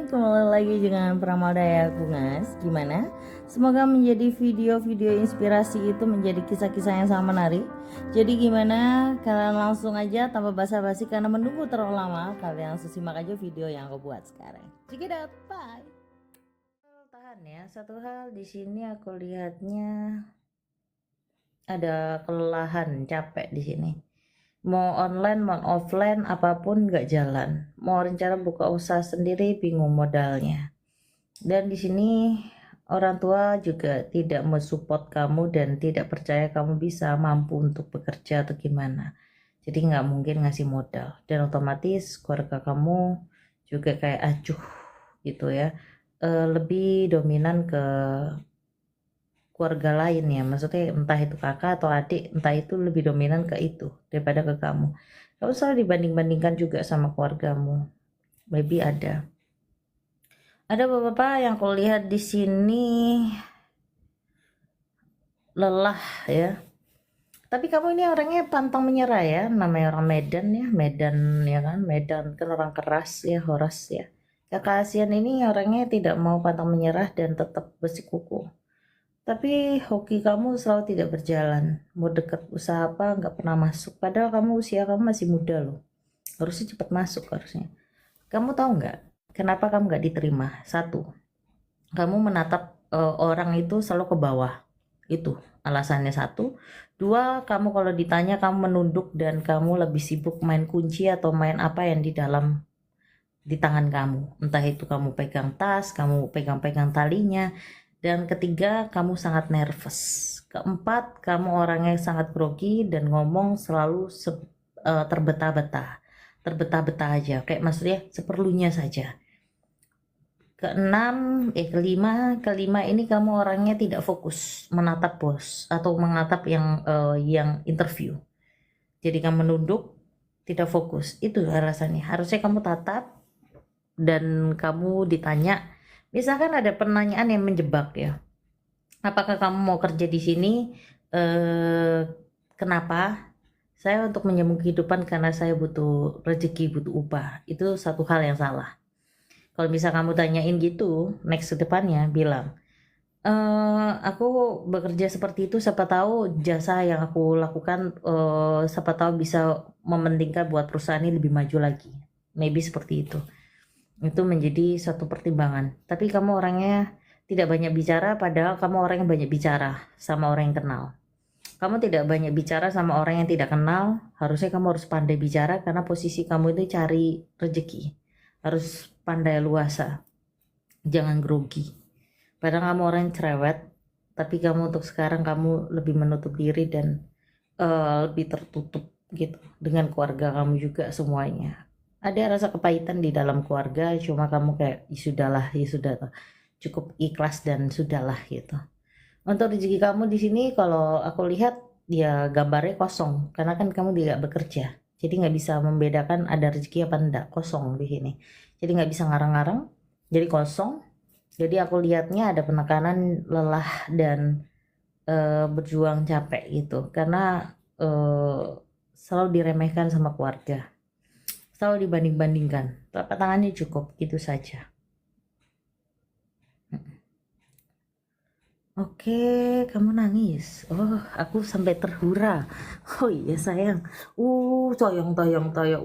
kembali lagi dengan Pramodaya Kungas. Gimana? Semoga menjadi video-video inspirasi itu menjadi kisah-kisah yang sangat menarik. Jadi gimana? Kalian langsung aja tanpa basa-basi karena menunggu terlalu lama. Kalian langsung simak aja video yang aku buat sekarang. Check it out, bye. Tahan ya, satu hal di sini aku lihatnya ada kelelahan, capek di sini. Mau online mau offline apapun nggak jalan, mau rencana buka usaha sendiri bingung modalnya, dan di sini orang tua juga tidak mensupport kamu dan tidak percaya kamu bisa mampu untuk bekerja atau gimana, jadi nggak mungkin ngasih modal, dan otomatis keluarga kamu juga kayak acuh gitu ya, lebih dominan ke keluarga lain ya, maksudnya entah itu kakak atau adik, entah itu lebih dominan ke itu daripada ke kamu. Kamu selalu dibanding-bandingkan juga sama keluargamu. Maybe ada beberapa yang aku lihat di sini lelah ya. Tapi kamu ini orangnya pantang menyerah ya, namanya orang Medan ya, Medan ya kan, Medan kan orang keras ya, Horas ya. Kakak Asian ini orangnya tidak mau pantang menyerah dan tetap bersikukuh. Tapi hoki kamu selalu tidak berjalan. Mau deket usaha apa nggak pernah masuk. Padahal kamu usia kamu masih muda loh. Harusnya cepat masuk harusnya. Kamu tahu nggak kenapa kamu nggak diterima? Satu, kamu menatap orang itu selalu ke bawah. Itu alasannya satu. Dua, kamu kalau ditanya kamu menunduk dan kamu lebih sibuk main kunci atau main apa yang di tangan kamu. Entah itu kamu pegang tas, kamu pegang-pegang talinya. Dan ketiga, kamu sangat nervous. Keempat, kamu orangnya sangat grogi dan ngomong selalu terbeta-beta. Terbeta-beta aja, kayak maksudnya seperlunya saja. Kelima ini kamu orangnya tidak fokus menatap bos atau menatap yang interview. Jadi kamu menunduk, tidak fokus. Itu alasannya. Harusnya kamu tatap dan kamu ditanya. Misalkan ada pertanyaan yang menjebak ya. Apakah kamu mau kerja di sini? Kenapa? Saya untuk menyambung kehidupan karena saya butuh rezeki, butuh upah. Itu satu hal yang salah. Kalau bisa kamu tanyain gitu, next ke depannya bilang, aku bekerja seperti itu, siapa tahu jasa yang aku lakukan, siapa tahu bisa mementingkan buat perusahaan ini lebih maju lagi. Maybe seperti itu. Itu menjadi satu pertimbangan. Tapi kamu orangnya tidak banyak bicara, padahal kamu orang yang banyak bicara sama orang yang kenal. Kamu tidak banyak bicara sama orang yang tidak kenal, harusnya kamu harus pandai bicara karena posisi kamu itu cari rezeki. Harus pandai luasa, jangan grogi. Padahal kamu orang yang cerewet, tapi kamu untuk sekarang kamu lebih menutup diri dan lebih tertutup gitu dengan keluarga kamu juga semuanya. Ada rasa kepahitan di dalam keluarga, cuma kamu kayak ya sudahlah, ya sudah cukup ikhlas dan sudahlah gitu. Untuk rezeki kamu di sini kalau aku lihat ya gambarnya kosong karena kan kamu tidak bekerja. Jadi nggak bisa membedakan ada rezeki apa enggak, kosong di sini. Jadi nggak bisa ngarang-ngarang, jadi kosong. Jadi aku lihatnya ada penekanan lelah dan berjuang capek gitu karena selalu diremehkan sama keluarga. Selalu dibanding-bandingkan. Telapak tangannya cukup, gitu saja. Oke, kamu nangis. Oh, aku sampai terhura. Oh iya sayang. Toyong, toyong, toyong.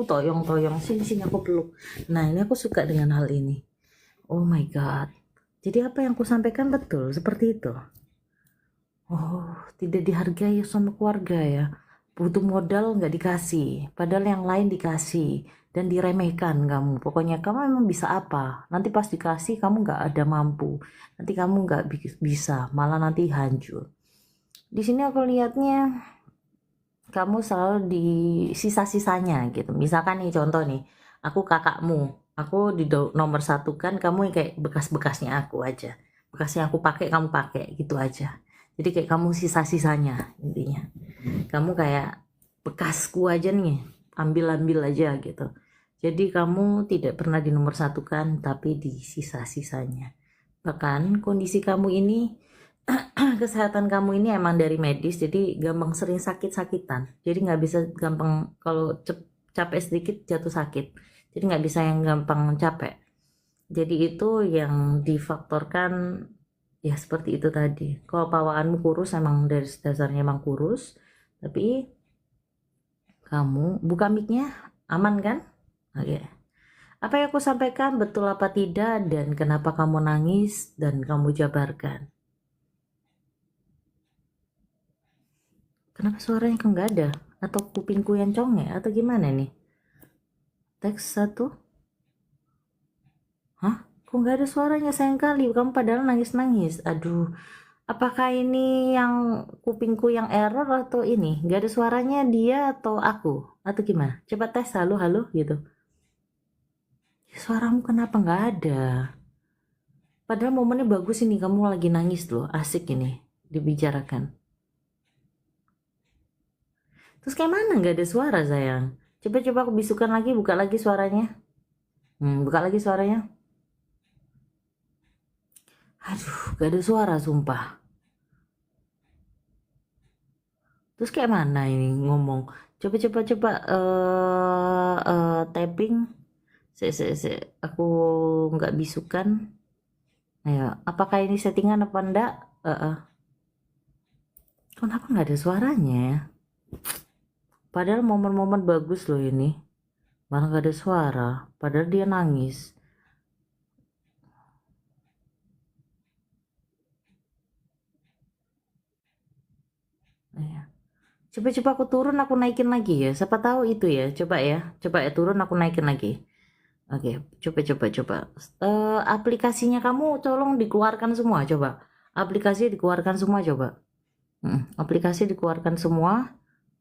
Toyong, toyong. Sini, sini aku peluk. Nah, ini aku suka dengan hal ini. Oh my God. Jadi apa yang aku sampaikan betul seperti itu. Oh, tidak dihargai sama keluarga ya. Butuh modal nggak dikasih. Padahal yang lain dikasih. Dan diremehkan kamu. Pokoknya kamu emang bisa apa. Nanti pas dikasih kamu nggak ada mampu. Nanti kamu nggak bisa. Malah nanti hancur. Di sini aku lihatnya kamu selalu di sisa-sisanya gitu. Misalkan nih contoh nih. Aku kakakmu. Aku di nomor satu kan kamu yang kayak bekas-bekasnya aku aja. Bekas yang aku pakai kamu pakai gitu aja. Jadi kayak kamu sisa-sisanya intinya. Kamu kayak bekasku aja nih. Ambil-ambil aja gitu. Jadi kamu tidak pernah di nomor satu kan, tapi di sisa-sisanya. Bahkan kondisi kamu ini, kesehatan kamu ini emang dari medis, jadi gampang sering sakit-sakitan. Jadi nggak bisa gampang kalau capek sedikit jatuh sakit. Jadi nggak bisa yang gampang capek. Jadi itu yang difaktorkan ya seperti itu tadi. Kalau bawaanmu kurus emang dari dasarnya emang kurus, tapi kamu buka mic-nya aman kan? Oke. Apa yang aku sampaikan betul apa tidak dan kenapa kamu nangis dan kamu jabarkan. Kenapa suaranya kok nggak ada? Atau kupingku yang congek atau gimana nih? Teks 1. Hah? Kok nggak ada suaranya sayang kali? Kamu padahal nangis-nangis. Aduh, apakah ini yang kupingku yang error atau ini? Nggak ada suaranya dia atau aku? Atau gimana? Coba tes halo halo gitu. Suaramu kenapa nggak ada? Padahal momennya bagus ini, kamu lagi nangis loh, asik ini dibicarakan. Terus kayak mana nggak ada suara sayang? Coba aku bisukan lagi, buka lagi suaranya. Buka lagi suaranya. Aduh, gak ada suara sumpah. Terus kayak mana ini ngomong? Coba typing. Aku nggak bisukan. Ayo, apakah ini settingan apa enggak? Kenapa nggak ada suaranya ya? Padahal momen-momen bagus loh ini. Malah nggak ada suara. Padahal dia nangis. Ayo. Coba aku turun, aku naikin lagi ya. Siapa tahu itu ya. Coba ya turun, aku naikin lagi. Oke, coba. Aplikasinya kamu tolong dikeluarkan semua, coba. Aplikasi dikeluarkan semua, coba. Aplikasi dikeluarkan semua.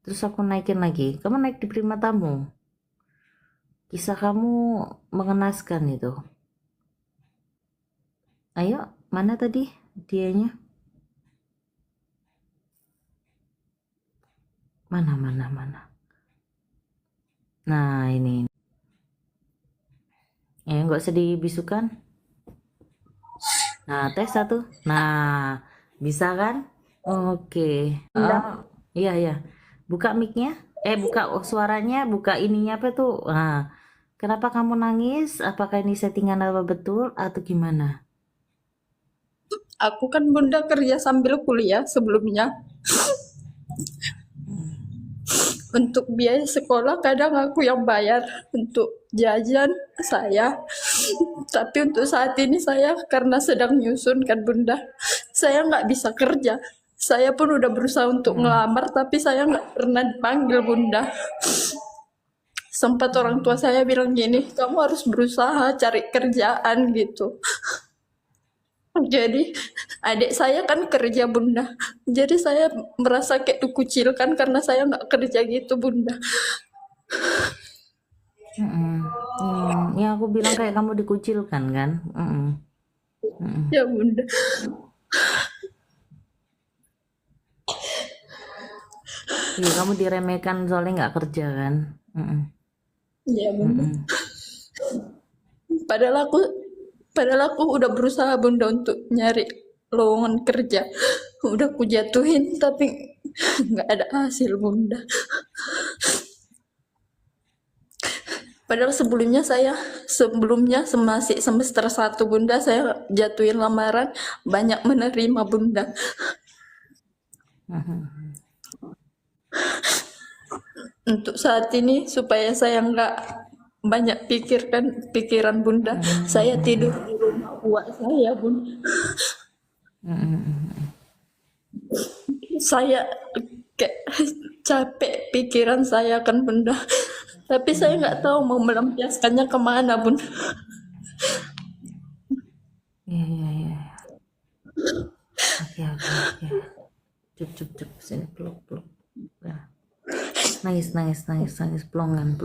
Terus aku naikin lagi. Kamu naik di Prima Tamu. Kisah kamu mengenaskan itu. Ayo, mana tadi dianya? Mana. Nah, ini. Ya, nggak usah dibisukan. Nah, tes 1. Nah, bisa kan? Oke. Iya. Buka mic-nya. Buka suaranya, buka ininya apa tuh? Nah, kenapa kamu nangis? Apakah ini settingan apa betul atau gimana? Aku kan bunda kerja sambil kuliah sebelumnya. Untuk biaya sekolah kadang aku yang bayar untuk jajan saya. Tapi untuk saat ini saya karena sedang nyusun kan bunda, saya nggak bisa kerja. Saya pun udah berusaha untuk ngelamar tapi saya nggak pernah dipanggil bunda. Sempat orang tua saya bilang gini, kamu harus berusaha cari kerjaan gitu. Jadi adik saya kan kerja bunda. Jadi saya merasa kayak dikucilkan karena saya nggak kerja gitu bunda. Ya aku bilang kayak kamu dikucilkan kan? Ya bunda. Iya kamu diremehkan soalnya nggak kerja kan? Ya bunda. Padahal aku padahal aku udah berusaha bunda untuk nyari lowongan kerja. Udah aku jatuhin tapi nggak ada hasil bunda. Padahal sebelumnya masih semester 1 bunda saya jatuhin lamaran banyak menerima bunda. Untuk saat ini supaya saya nggak banyak pikiran bunda, saya tidur di rumah uak saya bunda. Saya kayak capek pikiran saya kan bunda, tapi saya nggak tahu mau melampiaskannya kemana bunda. Iya. Oke. Cup sini peluk. Nah. Nangis pelongan.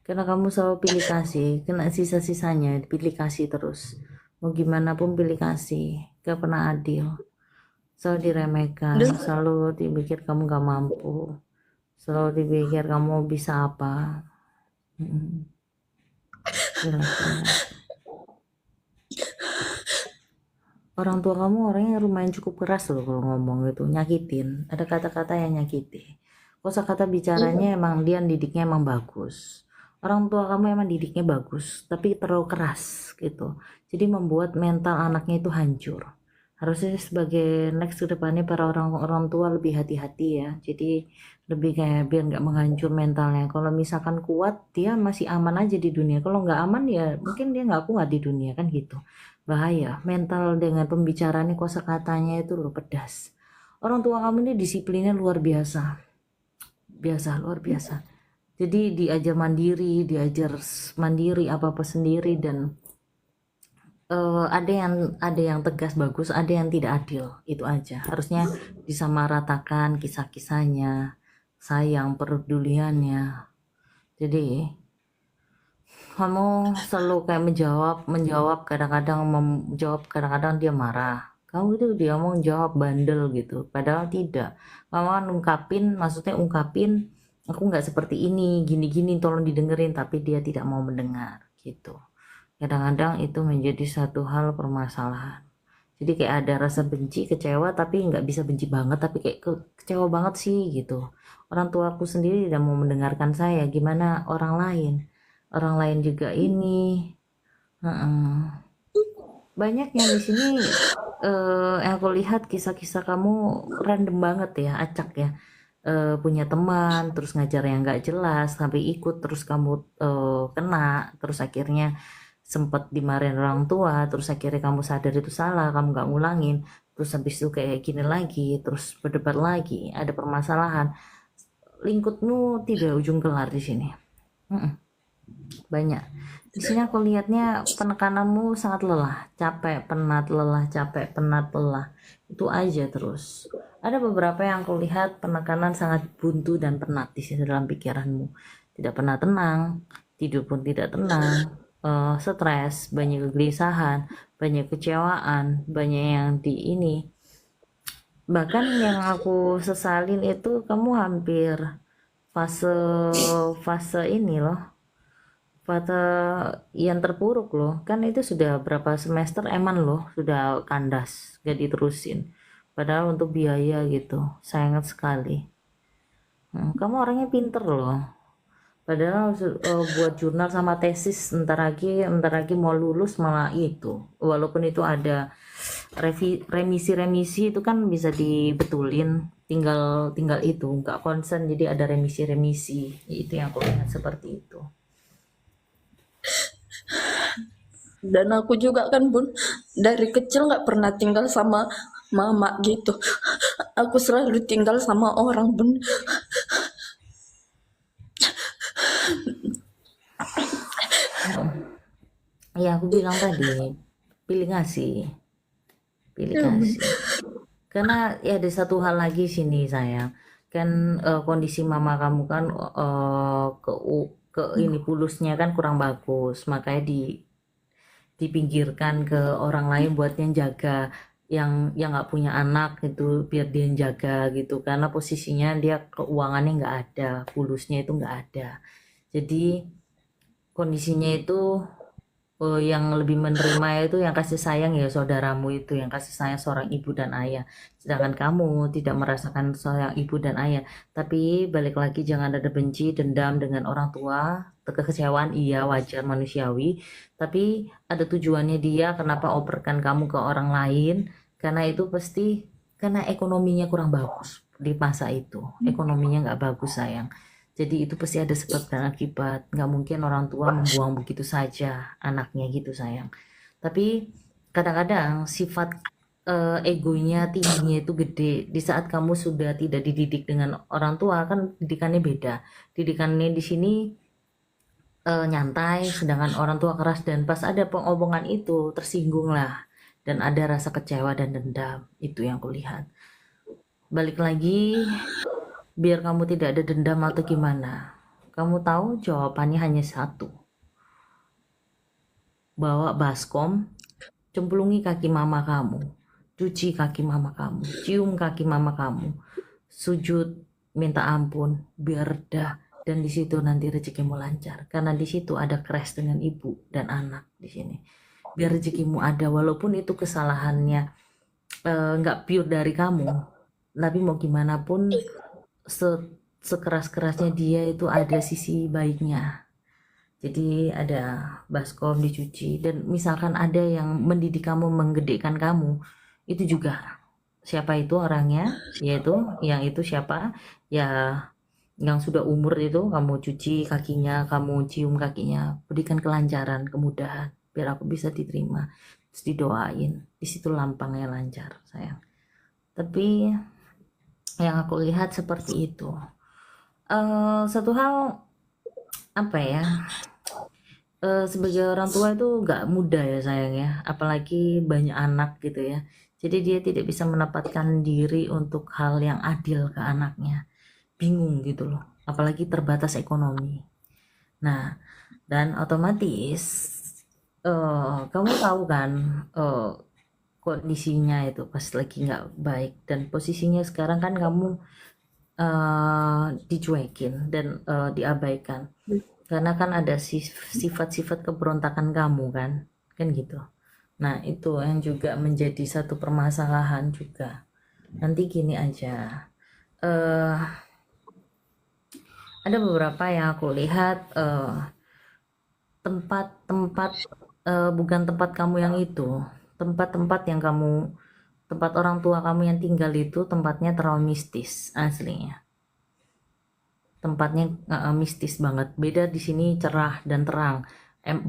Karena kamu selalu pilih kasih, kena sisa-sisanya pilih kasih terus. Mau gimana pun pilih kasih, gak pernah adil. Selalu diremehkan, selalu dipikir kamu gak mampu, selalu dipikir kamu bisa apa. Jelas. Orang tua kamu orangnya lumayan cukup keras loh kalau ngomong gitu, nyakitin. Ada kata-kata yang nyakiti. Kosakata bicaranya emang dia didiknya emang bagus. Orang tua kamu emang didiknya bagus, tapi terlalu keras gitu. Jadi membuat mental anaknya itu hancur. Harusnya sebagai next ke depannya para orang tua lebih hati-hati ya. Jadi lebih kayak biar nggak menghancur mentalnya. Kalau misalkan kuat, dia masih aman aja di dunia. Kalau nggak aman ya mungkin dia nggak kuat di dunia kan gitu. Bahaya. Mental dengan pembicaraannya, kosakatanya itu loh pedas. Orang tua kamu ini disiplinnya luar biasa. Luar biasa. Jadi diajar mandiri apa-apa sendiri, dan ada yang tegas bagus, ada yang tidak adil, itu aja. Harusnya disamaratakan kisah-kisahnya, sayang peduliannya. Jadi kamu selalu kayak menjawab, kadang-kadang menjawab, kadang-kadang dia marah. Kamu itu dia mau jawab bandel gitu, padahal tidak. Kamu kan maksudnya ungkapin, aku nggak seperti ini, gini-gini, tolong didengerin, tapi dia tidak mau mendengar gitu. Kadang-kadang itu menjadi satu hal permasalahan. Jadi kayak ada rasa benci, kecewa, tapi nggak bisa benci banget, tapi kayak kecewa banget sih gitu. Orang tua aku sendiri tidak mau mendengarkan saya, gimana orang lain? Orang lain juga ini. Heeh. Banyak yang di sini yang aku lihat kisah-kisah kamu random banget ya, acak ya. Punya teman, terus ngajar yang nggak jelas, sampai ikut, terus kamu kena, terus akhirnya sempat dimarahin orang tua, terus akhirnya kamu sadar itu salah, kamu nggak ngulangin, terus habis itu kayak gini lagi, terus berdebat lagi, ada permasalahan, lingkutmu tidak ujung kelar di sini. Mm-mm. Banyak. Di sini aku lihatnya penekananmu sangat lelah, capek, penat, lelah, capek, penat, lelah. Itu aja terus. Ada beberapa yang aku lihat penekanan sangat buntu dan penat di sini dalam pikiranmu. Tidak pernah tenang, tidur pun tidak tenang, stres, banyak kegelisahan, banyak kecewaan, banyak yang di ini. Bahkan yang aku sesalin itu kamu hampir fase fase ini loh, fase yang terpuruk loh, kan itu sudah berapa semester eman loh, sudah kandas, gak diterusin. Padahal untuk biaya gitu, sayang sekali. Kamu orangnya pinter loh. Padahal buat jurnal sama tesis entar lagi mau lulus malah itu. Walaupun itu ada remisi itu kan bisa dibetulin, tinggal tinggal itu nggak konsen, jadi ada remisi itu yang aku lihat seperti itu. Dan aku juga kan Bun, dari kecil nggak pernah tinggal sama mama gitu. Aku selalu tinggal sama orang Bun. Ya aku bilang tadi, pilih ngasih, karena ya ada satu hal lagi sini sayang, kan kondisi mama kamu kan ke ini pulusnya kan kurang bagus, makanya dipinggirkan ke orang lain buat yang jaga, yang nggak punya anak itu, biar dia yang jaga gitu, karena posisinya dia keuangannya nggak ada, pulusnya itu nggak ada. Jadi kondisinya itu yang lebih menerima itu yang kasih sayang ya saudaramu, itu yang kasih sayang seorang ibu dan ayah, sedangkan kamu tidak merasakan sayang ibu dan ayah. Tapi balik lagi, jangan ada benci dendam dengan orang tua. Kekecewaan iya wajar, manusiawi, tapi ada tujuannya dia kenapa operkan kamu ke orang lain, karena itu pasti karena ekonominya kurang bagus di masa itu, ekonominya nggak bagus sayang. Jadi itu pasti ada sebab dan akibat. Nggak mungkin orang tua membuang begitu saja anaknya gitu sayang. Tapi kadang-kadang sifat egonya tingginya itu gede. Di saat kamu sudah tidak dididik dengan orang tua, kan didikannya beda. Didikannya di sini nyantai, sedangkan orang tua keras, dan pas ada pengomongan itu tersinggung lah. Dan ada rasa kecewa dan dendam. Itu yang kulihat. Balik lagi, biar kamu tidak ada dendam atau gimana, kamu tahu jawabannya hanya satu. Bawa baskom, cemplungi kaki mama kamu, cuci kaki mama kamu, cium kaki mama kamu, sujud minta ampun biar dah, dan di situ nanti rezekimu lancar, karena di situ ada crash dengan ibu dan anak di sini. Biar rezekimu ada, walaupun itu kesalahannya nggak pure dari kamu, tapi mau gimana pun sekeras-kerasnya dia itu ada sisi baiknya. Jadi ada baskom dicuci, dan misalkan ada yang mendidik kamu, menggedekkan kamu, itu juga siapa itu orangnya, yaitu yang itu siapa, ya yang sudah umur itu kamu cuci kakinya, kamu cium kakinya, berikan kelancaran, kemudahan, biar aku bisa diterima, terus didoain, di situ lampangnya lancar sayang. Tapi yang aku lihat seperti itu. Satu hal, apa ya, sebagai orang tua itu nggak mudah ya sayang ya, apalagi banyak anak gitu ya. Jadi dia tidak bisa menempatkan diri untuk hal yang adil ke anaknya. Bingung gitu loh, apalagi terbatas ekonomi. Nah, dan otomatis kamu tahu kan, eh, kondisinya itu pas lagi nggak baik, dan posisinya sekarang kan kamu dicuekin dan diabaikan. Karena kan ada sifat-sifat keberontakan kamu kan gitu. Nah, itu yang juga menjadi satu permasalahan juga. Nanti gini aja, eh ada beberapa yang aku lihat, tempat-tempat, bukan tempat kamu yang itu, tempat-tempat yang kamu, tempat orang tua kamu yang tinggal itu tempatnya terlalu mistis aslinya. Tempatnya mistis banget. Beda di sini cerah dan terang,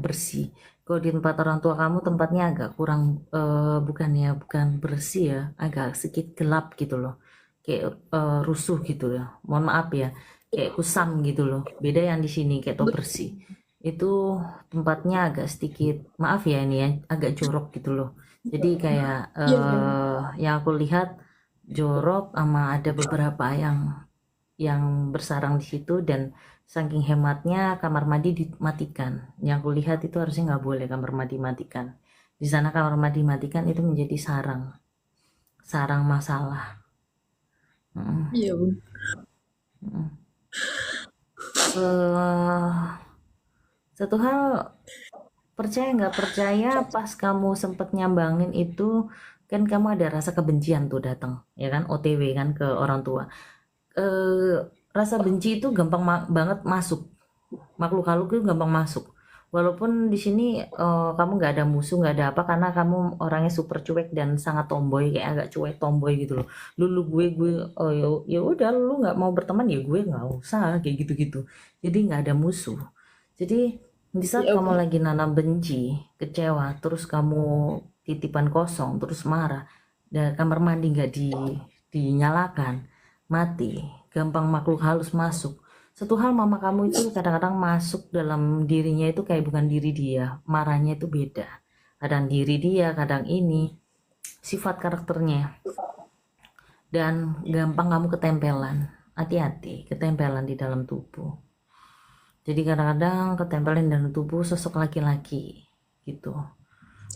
bersih. Kalau di tempat orang tua kamu tempatnya agak kurang, bukan bersih ya, agak sedikit gelap gitu loh. Kayak rusuh gitu ya. Mohon maaf ya, kayak kusam gitu loh. Beda yang di sini kayak tuh bersih. Itu tempatnya agak sedikit, maaf ya ini ya, agak jorok gitu loh. Jadi kayak Iya, iya. yang aku lihat jorok, sama ada beberapa yang bersarang di situ, dan saking hematnya kamar mandi dimatikan. Yang kulihat itu harusnya nggak boleh kamar mandi matikan. Di sana kamar mandi matikan itu menjadi sarang, sarang masalah. Mm, Iya, Bun. mm. Eh, Satu hal, percaya nggak percaya, pas kamu sempet nyambangin itu, kan kamu ada rasa kebencian tuh datang, ya kan, OTW kan ke orang tua. eh, Rasa benci itu gampang banget masuk, makhluk halus itu gampang masuk. Walaupun di sini kamu nggak ada musuh, nggak ada apa, karena kamu orangnya super cuek dan sangat tomboy, kayak agak cuek tomboy gitu loh. Dulu gue, oh ya, ya udah, lu nggak mau berteman ya gue nggak usah, kayak gitu-gitu. Jadi nggak ada musuh. Jadi di saat Iya, kamu Bun. lagi nanam benci, kecewa, terus kamu titipan kosong, terus marah, dan kamar mandi nggak dinyalakan, mati, gampang makhluk halus masuk. Satu hal, mama kamu itu kadang-kadang masuk dalam dirinya itu kayak bukan diri dia, marahnya itu beda. Kadang diri dia, kadang ini, sifat karakternya. Dan gampang kamu ketempelan. Hati-hati, ketempelan di dalam tubuh. Jadi kadang-kadang ketempelan dalam tubuh sosok laki-laki gitu.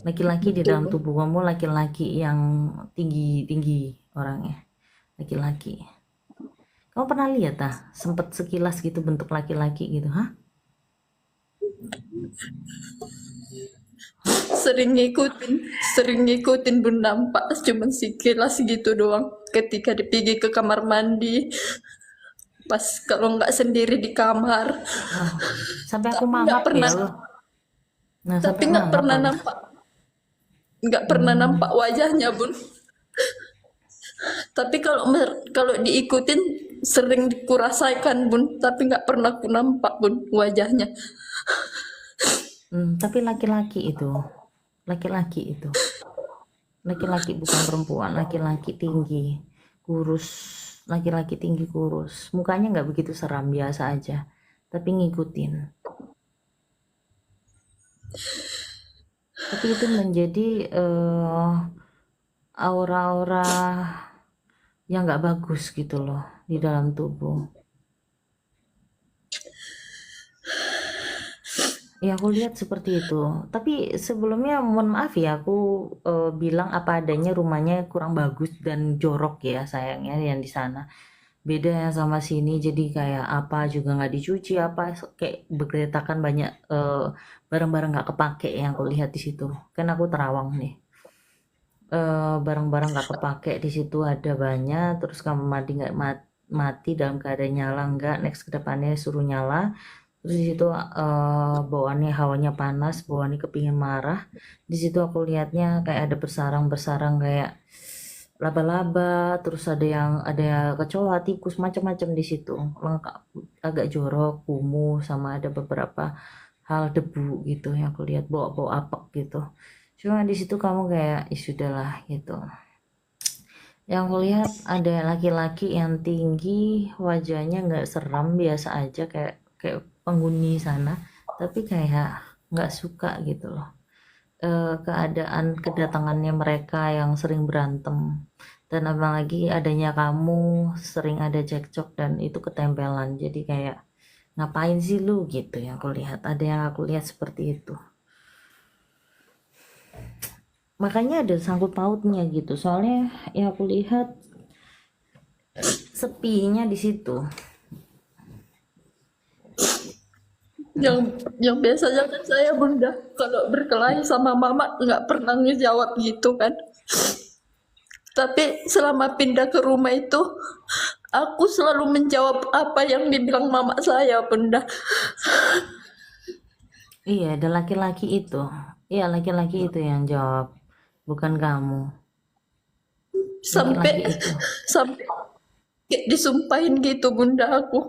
Laki-laki di Betul, dalam Bun. tubuh kamu, laki-laki yang tinggi-tinggi orangnya. Laki-laki. Kamu pernah lihat sempet sekilas gitu bentuk laki-laki gitu, hah? Hah? Sering ngikutin Bun, nampak cuman sekilas gitu doang. Ketika pergi ke kamar mandi, pas kalau nggak sendiri di kamar, Nah, sampai aku tapi nggak mangap ya pernah, loh. Nah, tapi sampai nggak mangap pernah aku. nampak, nggak pernah nampak Hmm, wajahnya, Bun. Tapi kalau diikutin sering dikurasakan, Bun, tapi nggak pernah aku nampak, Bun, wajahnya. tapi laki-laki itu, laki-laki itu, laki-laki bukan perempuan, laki-laki tinggi, kurus, laki-laki tinggi kurus, mukanya nggak begitu seram, biasa aja, tapi ngikutin. Tapi itu menjadi aura-aura yang nggak bagus gitu loh di dalam tubuh. Ya aku lihat seperti itu. Tapi sebelumnya mohon maaf ya, aku bilang apa adanya, rumahnya kurang bagus dan jorok ya sayangnya yang di sana. Beda yang sama sini, jadi kayak apa juga nggak dicuci, apa kayak bergeretakan banyak, barang-barang nggak kepake yang aku lihat di situ. Kan aku terawang nih. Barang-barang nggak kepake di situ ada banyak, terus kamar mandi nggak mati dalam keadaan nyala, nggak, next ke depannya suruh nyala, Terus di situ bawaannya hawanya panas, bawaannya kepingin marah. Di situ aku lihatnya kayak ada bersarang-bersarang kayak laba-laba, terus ada kecoa, tikus, macam-macam di situ. Lengkap, agak jorok, kumuh, sama ada beberapa hal debu gitu yang aku lihat bau-bau apek gitu. Cuma di situ kamu kayak ya sudahlah gitu. Yang aku lihat ada laki-laki yang tinggi, wajahnya nggak seram, biasa aja kayak kayak penghuni sana, tapi kayak nggak suka gitu loh. Keadaan kedatangannya mereka yang sering berantem, dan apalagi adanya kamu sering ada cekcok dan itu ketempelan, jadi kayak ngapain sih lu gitu yang aku lihat, ada yang aku lihat seperti itu. Makanya ada sangkut pautnya gitu, soalnya yang aku lihat sepinya di situ. Yang biasanya kan saya bunda kalau berkelahi sama mama nggak pernah ngejawab gitu kan. Tapi selama pindah ke rumah itu aku selalu menjawab apa yang dibilang mama saya bunda. Iya, ada laki-laki itu. Iya, laki-laki itu yang jawab, bukan kamu. Laki-laki Sampai itu. sampai kayak disumpahin gitu bunda aku.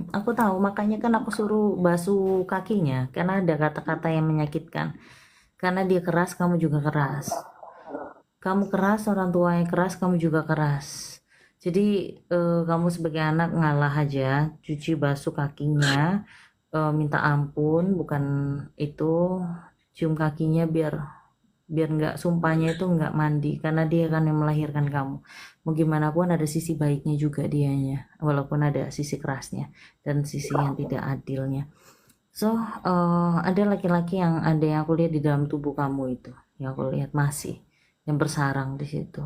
Aku tahu, makanya kan aku suruh basuh kakinya, karena ada kata-kata yang menyakitkan. Karena dia keras, kamu juga keras. Kamu keras, orang tuanya keras, kamu juga keras. Jadi kamu sebagai anak ngalah aja, cuci basuh kakinya, minta ampun, bukan itu, cium kakinya biar biar nggak sumpahnya itu nggak mandi, karena dia kan yang melahirkan kamu. Mau gimana pun ada sisi baiknya juga dianya, walaupun ada sisi kerasnya dan sisi yang tidak adilnya. So ada laki-laki yang ada yang aku lihat di dalam tubuh kamu itu, yang aku lihat masih yang bersarang di situ.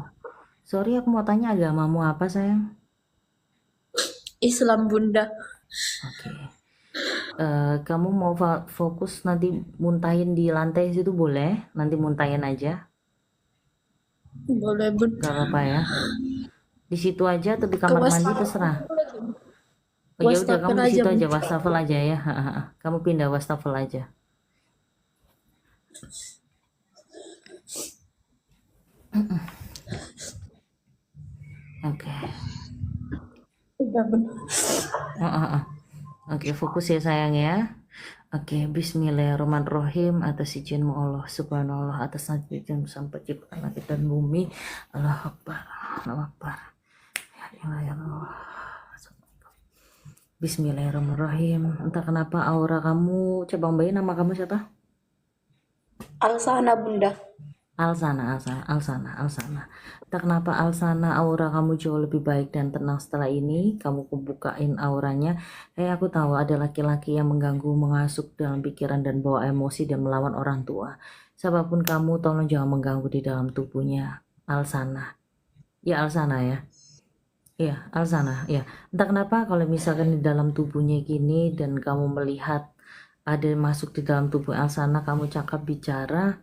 Sorry, aku mau tanya, agamamu apa sayang? Islam bunda. Oke. Kamu mau fokus nanti muntahin di lantai situ boleh, nanti muntahin aja, Boleh bunda. gak apa-apa ya. Di situ aja atau di Ke kamar mandi wastafel terserah. Oh ya udah, kamu wastafel di aja situ aja bunda. wastafel aja ya. Kamu pindah wastafel aja. Oke. Udah bunda. Oke, fokus ya sayang ya. Oke, bismillahirrahmanirrahim. Atas izinmu Allah subhanallah, atas izin sampai ciptaan langit dan bumi. Allah Akbar, Allah Akbar. Ya ilah ya Allah. Bismillahirrahmanirrahim. Entah kenapa aura kamu, coba Mbak, nama kamu siapa? Alsana bunda. Alsana. Entah kenapa Alsana, aura kamu jauh lebih baik dan tenang setelah ini. Kamu bukain auranya. Aku tahu ada laki-laki yang mengganggu, mengasuk dalam pikiran dan bawa emosi dan melawan orang tua. Siapapun kamu, tolong jangan mengganggu di dalam tubuhnya Alsana. Ya Alsana ya. Iya, Alsana. Ya. Entah kenapa kalau misalkan di dalam tubuhnya gini dan kamu melihat ada masuk di dalam tubuh Alsana, kamu cakap bicara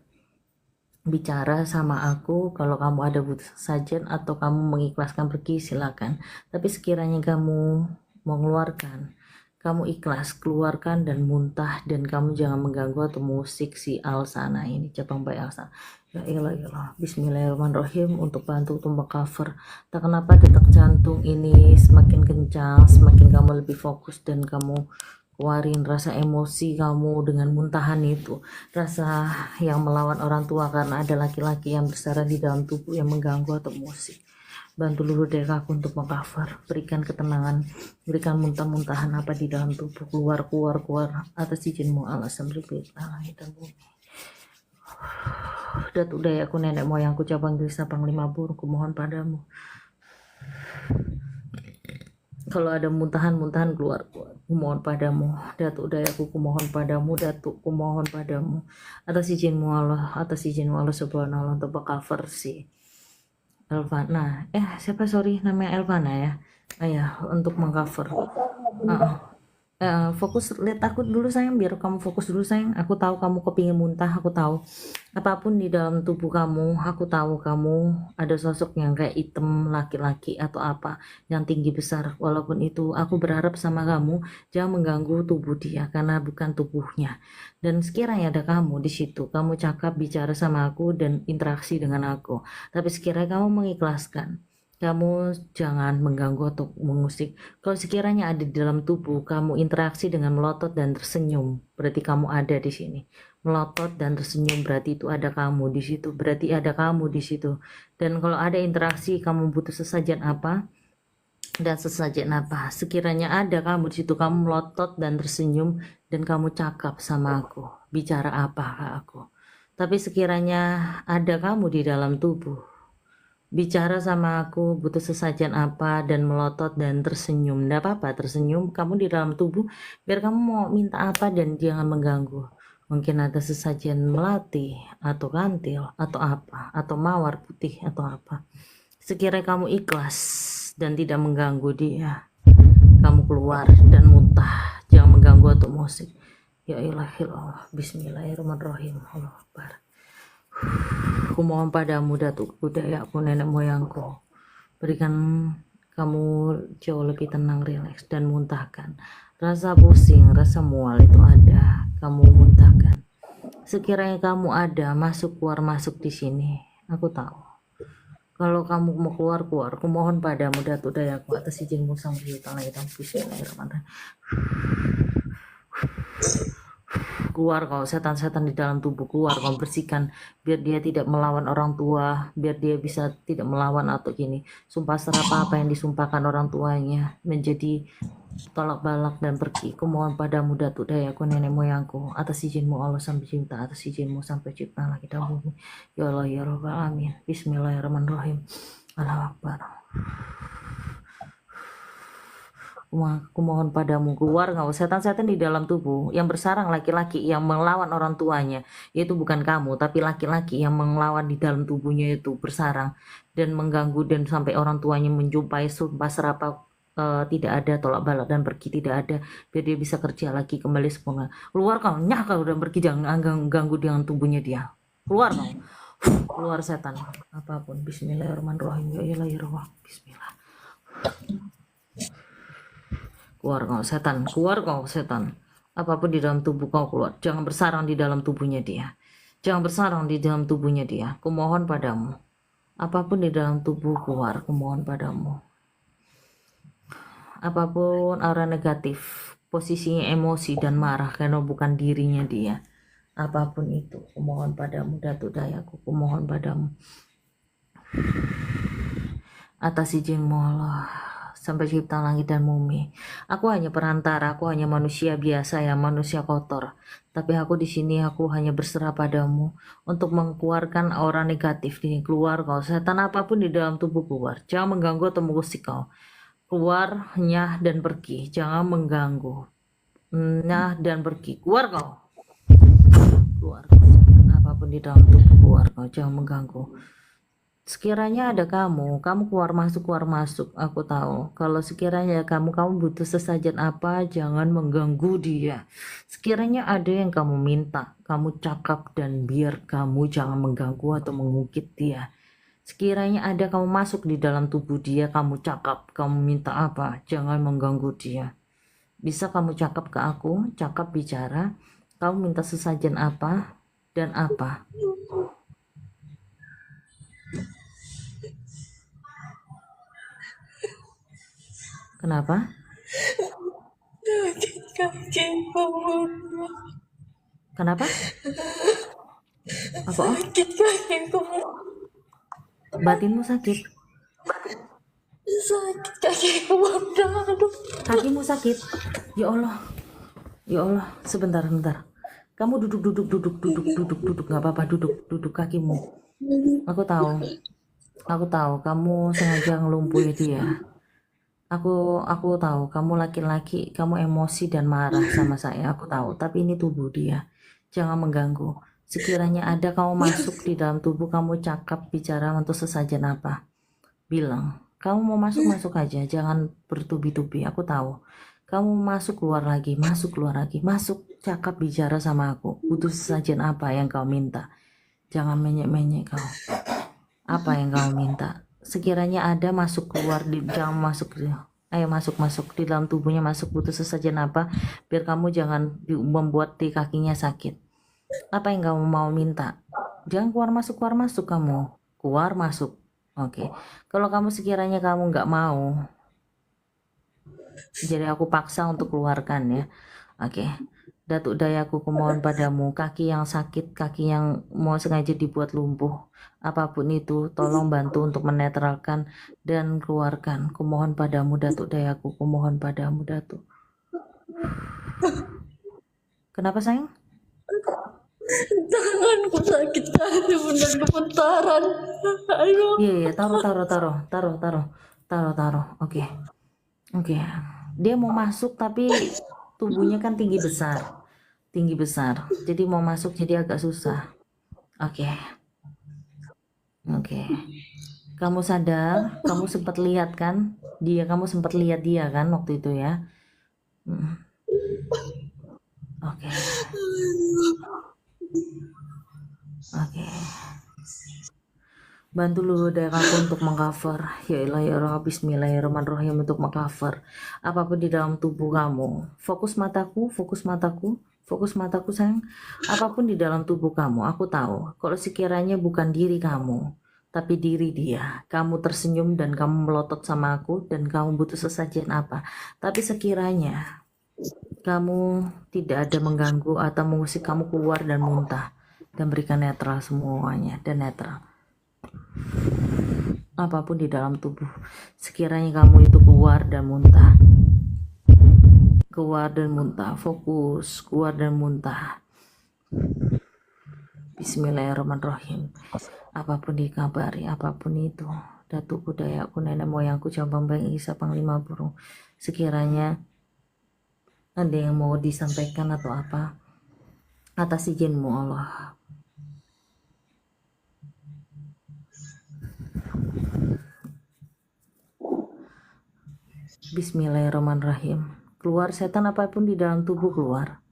sama aku. Kalau kamu ada butuh sajian atau kamu mengikhlaskan pergi, silakan. Tapi sekiranya kamu mengeluarkan, kamu ikhlas keluarkan dan muntah, dan kamu jangan mengganggu atau musik si Alsana ini, cabang bayi Alsana. Ya ilah ya Allah. Bismillahirrahmanirrahim. Untuk bantu untuk cover, tak kenapa detak jantung ini semakin kencang, semakin kamu lebih fokus dan kamu keluarin rasa emosi kamu dengan muntahan itu, rasa yang melawan orang tua karena ada laki-laki yang bersarang di dalam tubuh yang mengganggu atau musik. Bantu luruh aku untuk mengcover, berikan ketenangan, berikan muntah-muntahan apa di dalam tubuh, keluar atas izinmu Allah sambil langit dan bumi. Datuk Daya aku nenek moyangku cabang diri Sabang Lima Burung, kumohon padamu. Kalau ada muntahan keluar, kumohon padamu. Datuk Dayaku kumohon padamu, Datuk kumohon padamu. Atas izinmu Allah subhanallah untuk cover si Elvana. Siapa sorry namanya Elvana ya. Ya untuk mengcover. Fokus lihat aku dulu sayang, biar kamu fokus dulu sayang. Aku tahu kamu kepingin muntah, aku tahu apapun di dalam tubuh kamu, aku tahu kamu ada sosok yang kayak hitam, laki-laki atau apa yang tinggi besar. Walaupun itu aku berharap sama kamu jangan mengganggu tubuh dia karena bukan tubuhnya. Dan sekiranya ada kamu di situ, kamu cakap bicara sama aku dan interaksi dengan aku, tapi sekiranya kamu mengikhlaskan, kamu jangan mengganggu atau mengusik. Kalau sekiranya ada di dalam tubuh, kamu interaksi dengan melotot dan tersenyum, berarti kamu ada di sini. Melotot dan tersenyum berarti itu ada kamu di situ, berarti ada kamu di situ. Dan kalau ada interaksi, kamu butuh sesajen apa dan sesajen apa, sekiranya ada kamu di situ, kamu melotot dan tersenyum dan kamu cakap sama aku, bicara apa ke aku. Tapi sekiranya ada kamu di dalam tubuh, bicara sama aku, butuh sesajen apa dan melotot dan tersenyum, nggak apa-apa tersenyum, kamu di dalam tubuh, biar kamu mau minta apa dan jangan mengganggu. Mungkin ada sesajen melati atau kantil atau apa, atau mawar putih atau apa. Sekiranya kamu ikhlas dan tidak mengganggu dia, kamu keluar dan muntah, jangan mengganggu atau musik. Ya ilahillah, bismillahirrahmanirrahim, Allah Akbar. Aku mohon padamu datuk budayaku, nenek moyangku, berikan kamu jauh lebih tenang, rileks, dan muntahkan rasa pusing, rasa mual itu ada, kamu muntahkan. Sekiranya kamu ada masuk di sini, aku tahu. Kalau kamu mau keluar, aku mohon padamu datuk dayaku atas izinmu sang pencipta langit dan bumi. Bismillahirrahmanirrahim. Keluar kau setan-setan di dalam tubuh, keluar kau, bersihkan biar dia tidak melawan orang tua, biar dia bisa tidak melawan atau gini, sumpah serapah apa yang disumpahkan orang tuanya menjadi tolak balak dan pergi. Ku mohon padamu datuk dayaku, nenek moyangku, atas izinmu Allah sang pencipta, atas izinmu sampai cipta langit dan bumi. Ya Allah ya Rabbal alamin. Bismillahirrahmanirrahim. Allahu Akbar. Aku mohon padamu, keluar kau setan-setan di dalam tubuh yang bersarang laki-laki yang melawan orang tuanya. Itu bukan kamu, tapi laki-laki yang melawan di dalam tubuhnya itu bersarang dan mengganggu, dan sampai orang tuanya menjumpai, sumpah serapah tidak ada, tolak balak dan pergi tidak ada, biar dia bisa kerja lagi kembali sempurna. Keluar kau, nyah kau dan pergi, jangan ganggu dengan tubuhnya dia. Keluar kau, keluar setan apapun. Bismillahirrahmanirrahim. Ya ilahi roh, bismillah. Keluar kau setan, keluar kau setan. Apapun di dalam tubuh kau keluar. Jangan bersarang di dalam tubuhnya dia. Jangan bersarang di dalam tubuhnya dia. Kumohon padamu. Apapun di dalam tubuh keluar. Kumohon padamu. Apapun aura negatif, posisinya emosi dan marah karena bukan dirinya dia. Apapun itu, kumohon padamu datuk dayaku. Kumohon padamu. Atas izinmu Allah, sampai cipta langit dan bumi. Aku hanya perantara, aku hanya manusia biasa ya, manusia kotor. Tapi aku di sini, aku hanya berserah padamu untuk mengeluarkan aura negatif ini. Keluar kau, setan apapun di dalam tubuh keluar. Jangan mengganggu atau mengusik kau. Keluar, nyah dan pergi. Jangan mengganggu. Nyah dan pergi. Keluar kau. Keluar kau, setan apapun di dalam tubuh keluar kau. Jangan mengganggu. Sekiranya ada kamu keluar masuk, aku tahu. Kalau sekiranya kamu butuh sesajen apa, jangan mengganggu dia. Sekiranya ada yang kamu minta, kamu cakap dan biar kamu jangan mengganggu atau mengungkit dia. Sekiranya ada kamu masuk di dalam tubuh dia, kamu cakap, kamu minta apa, jangan mengganggu dia. Bisa kamu cakap ke aku, cakap bicara, kamu minta sesajen apa dan apa. Kenapa? Kakiku bunda. Kenapa? Apa? Sakit kakiku. Batinmu sakit? Sakit kakiku bunda. Aduh. Kakimu sakit? Ya Allah. Ya Allah, sebentar. Kamu duduk, nggak apa-apa, duduk kakimu. Aku tahu kamu sengaja ngelumpuhi dia. Aku tahu kamu laki-laki, kamu emosi dan marah sama saya, aku tahu. Tapi ini tubuh dia, jangan mengganggu. Sekiranya ada kamu masuk di dalam tubuh, kamu cakap bicara untuk sesajen apa, bilang. Kamu mau masuk aja, jangan bertubi-tubi. Aku tahu Kamu masuk keluar lagi, masuk keluar lagi, masuk, cakap bicara sama aku. Butuh sesajen apa yang kau minta? Jangan menyek-menyek kau. Apa yang kau minta? Sekiranya ada, masuk keluar, jangan masuk. Ayo masuk di dalam tubuhnya, masuk. Butuh sesajen apa? Biar kamu jangan membuat di kakinya sakit. Apa yang kamu mau minta? Jangan keluar masuk kamu. Keluar masuk. Oke. Kalau kamu sekiranya kamu nggak mau, jadi aku paksa untuk keluarkan ya. Oke. Datuk dayaku kumohon padamu, kaki yang sakit, kaki yang mau sengaja dibuat lumpuh, apapun itu, tolong bantu untuk menetralkan dan keluarkan. Kumohon padamu, Datuk dayaku, kumohon padamu, Datuk. Kenapa sayang? Tanganku sakit sekali bunda, gemetaran. Ayo. Iya, taruh. Oke. Dia mau masuk tapi tubuhnya kan tinggi besar. Jadi mau masuk jadi agak susah. Oke. Kamu sadar? Kamu sempat lihat kan? Kamu sempat lihat dia kan waktu itu ya? Oke. Bantu dulu daerahku untuk mengcover. Ya ilah ya Allah, bismillahirrahmanirrahim, untuk mengcover apapun di dalam tubuh kamu. Fokus mataku sayang. Apapun di dalam tubuh kamu, aku tahu kalau sekiranya bukan diri kamu tapi diri dia, kamu tersenyum dan kamu melotot sama aku dan kamu butuh sesajen apa. Tapi sekiranya kamu tidak ada mengganggu atau mengusik kamu keluar dan muntah dan berikan netral semuanya, dan netral apapun di dalam tubuh, sekiranya kamu itu keluar dan muntah, fokus, keluar dan muntah. Bismillahirrahmanirrahim. Apapun dikabari, apapun itu, datukku, dayaku, nenek moyangku, cabang bang Isa, panglima burung, sekiranya ada yang mau disampaikan atau apa, atas izinmu Allah. Bismillahirrahmanirrahim. Keluar setan apapun di dalam tubuh, keluar.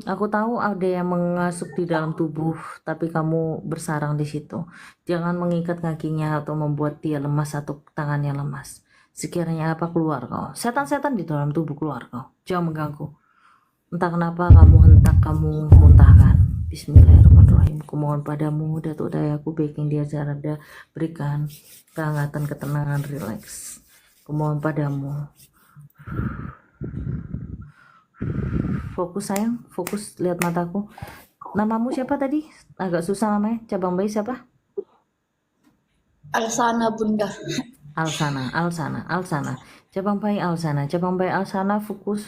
Aku tahu ada yang mengasuk di dalam tubuh, tapi kamu bersarang di situ. Jangan mengikat kakinya atau membuat dia lemas atau tangannya lemas. Sekiranya apa, keluar kau. Setan-setan di dalam tubuh, keluar kau. Jangan mengganggu. Entah kenapa kamu hentak, kamu muntahkan. Bismillahirrahmanirrahim. Kumohon padamu, Datuk dayaku, baking dia jarada, berikan kehangatan, ketenangan, rileks. Kumohon padamu. Fokus sayang, fokus, lihat mataku. Namamu siapa tadi? Agak susah namanya. Cabang bayi siapa? Alsana bunda. Alsana. Cabang bayi Alsana, fokus.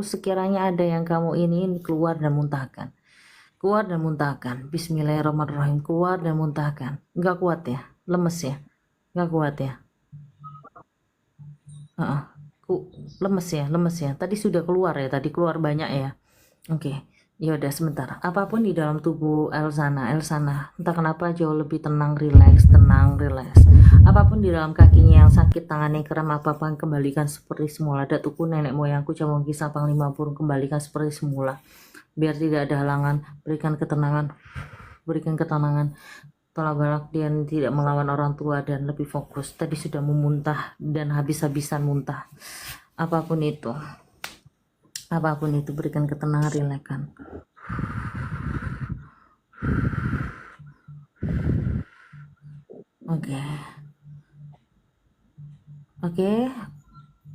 Sekiranya ada yang kamu ini keluar dan muntahkan. Bismillahirrahmanirrahim. Keluar dan muntahkan. Enggak kuat ya? Lemes ya? Enggak kuat ya? Lemes ya. Tadi sudah keluar ya, tadi keluar banyak ya. Oke. Ya udah sebentar. Apapun di dalam tubuh Elsana, entah kenapa jauh lebih tenang, rileks. Apapun di dalam kakinya yang sakit, tangannya kram, apapun kembalikan seperti semula. Datukku, nenek moyangku, cabang kisah panglima burung, kembalikan seperti semula. Biar tidak ada halangan, berikan ketenangan. Tolak balak dia tidak melawan orang tua dan lebih fokus. Tadi sudah memuntah dan habis-habisan muntah. Apapun itu berikan ketenangan, rilekkan. Oke.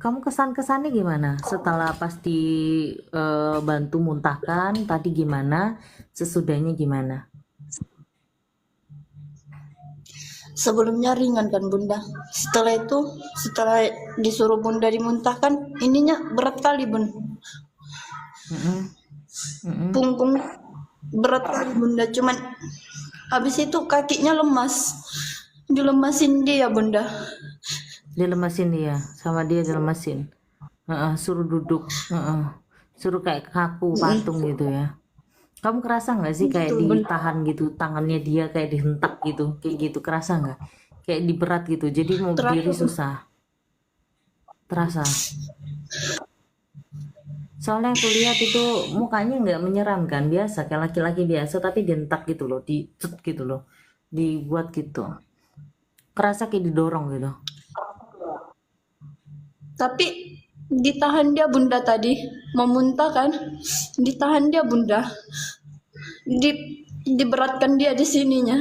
Kamu kesannya gimana setelah pas bantu muntahkan tadi, gimana sesudahnya gimana? Sebelumnya ringan kan bunda, setelah disuruh bunda dimuntahkan, ininya berat kali bun. Punggung berat kali bunda, cuman habis itu kakinya lemas, dilemasin dia bunda. Sama dia dilemasin. Suruh duduk, suruh kayak kaku patung gitu ya. Kamu kerasa nggak sih kayak ditahan gitu, tangannya dia kayak dihentak gitu, kayak gitu, kerasa nggak? Kayak diberat gitu, jadi mau berdiri susah. Terasa? Soalnya aku lihat itu mukanya nggak menyeramkan, biasa kayak laki-laki biasa tapi dientak gitu loh, dicet gitu loh, dibuat gitu. Kerasa kayak didorong gitu. Tapi ditahan dia bunda tadi, mau muntah kan, ditahan dia bunda, di diberatkan dia di sininya,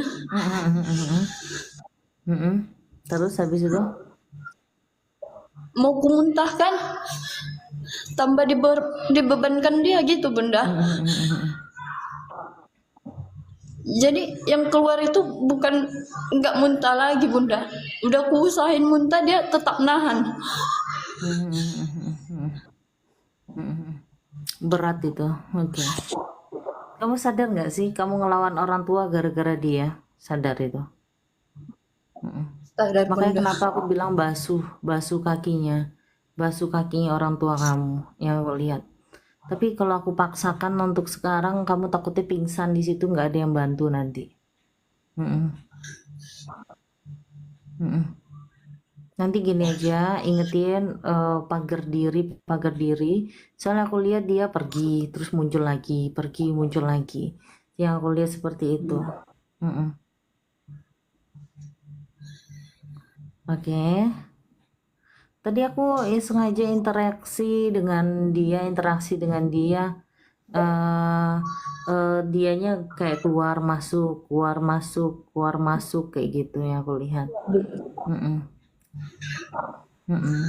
Terus habis itu, mau kumuntahkan, tambah dibebankan dia gitu bunda. Jadi yang keluar itu bukan nggak muntah lagi bunda, udah kuusahain muntah dia tetap nahan. berat itu. Oke. Kamu sadar nggak sih kamu ngelawan orang tua gara-gara dia? Sadar itu. Sadar Makanya bunda. kenapa aku bilang basuh kakinya orang tua kamu yang aku lihat. Tapi kalau aku paksakan untuk sekarang, kamu takutnya pingsan di situ, nggak ada yang bantu nanti. Mm-mm. Mm-mm. Nanti gini aja, ingetin pagar diri. Soalnya aku lihat dia pergi, terus muncul lagi, pergi, muncul lagi. Yang aku lihat seperti itu. Mm-mm. Oke. Tadi aku sengaja interaksi dengan dia. eh Dianya kayak keluar masuk, keluar masuk kayak gitu yang aku lihat. Mm-mm. Mm-mm.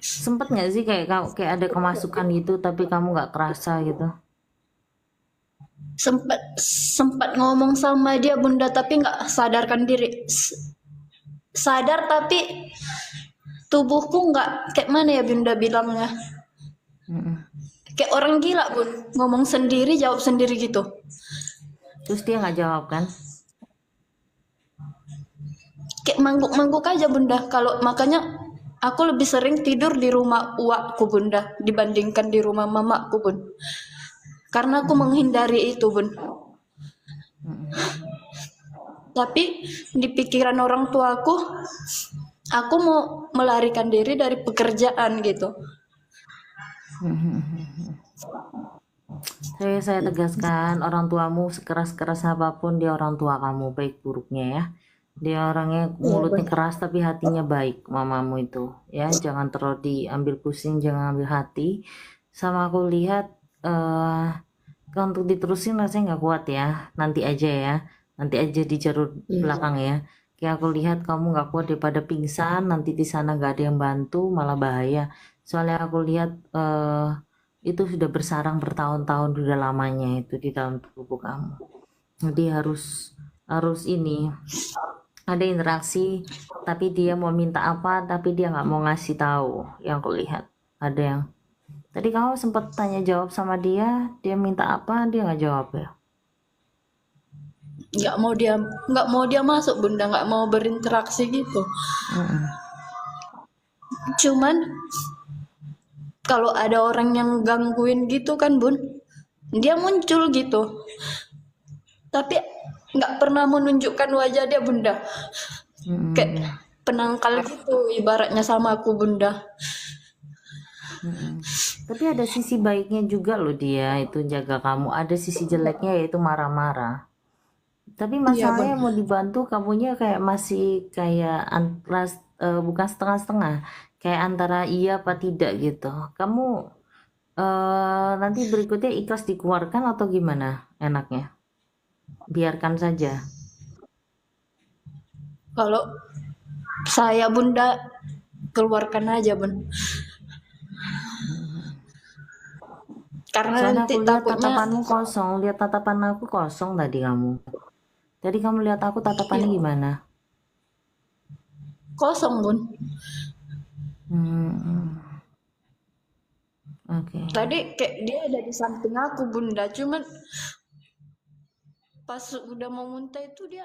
Sempet nggak sih kayak ada kemasukan gitu tapi kamu nggak kerasa gitu? sempat sempat ngomong sama dia bunda tapi nggak sadarkan diri. Sadar tapi tubuhku nggak, kayak mana ya bunda bilangnya, Mm-mm. kayak orang gila bun, ngomong sendiri jawab sendiri gitu. Terus dia nggak jawab kan? Kayak mangguk-mangguk aja bunda. Kalau makanya aku lebih sering tidur di rumah uakku bunda dibandingkan di rumah mamaku bun, karena aku menghindari itu bun. Mm-mm. Tapi di pikiran orang tuaku, aku mau melarikan diri dari pekerjaan gitu. Mm-mm. Saya tegaskan, orang tuamu sekeras-keras apapun dia orang tua kamu, baik buruknya ya. Dia orangnya Iya bun. mulutnya keras tapi hatinya baik, mamamu itu. Ya, jangan terlalu diambil pusing, jangan ambil hati. Sama aku lihat eh kalau untuk diterusin rasanya nggak kuat ya. Nanti aja ya. Nanti aja di jalur Iya. belakang ya. Kayak aku lihat kamu nggak kuat daripada pingsan, nanti di sana nggak ada yang bantu, malah bahaya. Soalnya aku lihat itu sudah bersarang bertahun-tahun sudah lamanya itu di dalam tubuh kamu. Jadi harus harus ini ada interaksi, tapi dia mau minta apa, tapi dia nggak mau ngasih tahu. Yang aku lihat ada yang tadi kamu sempat tanya jawab sama dia minta apa, dia nggak jawab ya. Nggak mau dia masuk bunda, nggak mau berinteraksi gitu. Mm-mm. Cuman kalau ada orang yang gangguin gitu kan bun, dia muncul gitu, tapi nggak pernah menunjukkan wajah dia bunda, kayak Mm-mm. penangkal gitu ibaratnya sama aku bunda. Mm-mm. Tapi ada sisi baiknya juga loh dia itu jaga kamu. Ada sisi jeleknya yaitu marah-marah. Tapi Iya bun. masalahnya mau dibantu kamunya kayak masih kayak bukan setengah-setengah. Kayak antara iya apa tidak gitu. Kamu nanti berikutnya ikhlas dikeluarkan atau gimana enaknya? Biarkan saja. Kalau saya bunda, keluarkan aja bun, karena Soalnya nanti aku lihat takutnya. tatapanmu kosong. Lihat tatapan aku kosong tadi kamu. Tadi kamu lihat aku tatapannya Iya, gimana? kosong bun. Hmm, oke. Tadi kayak dia ada di samping aku bunda, cuman pas udah mau muntah itu dia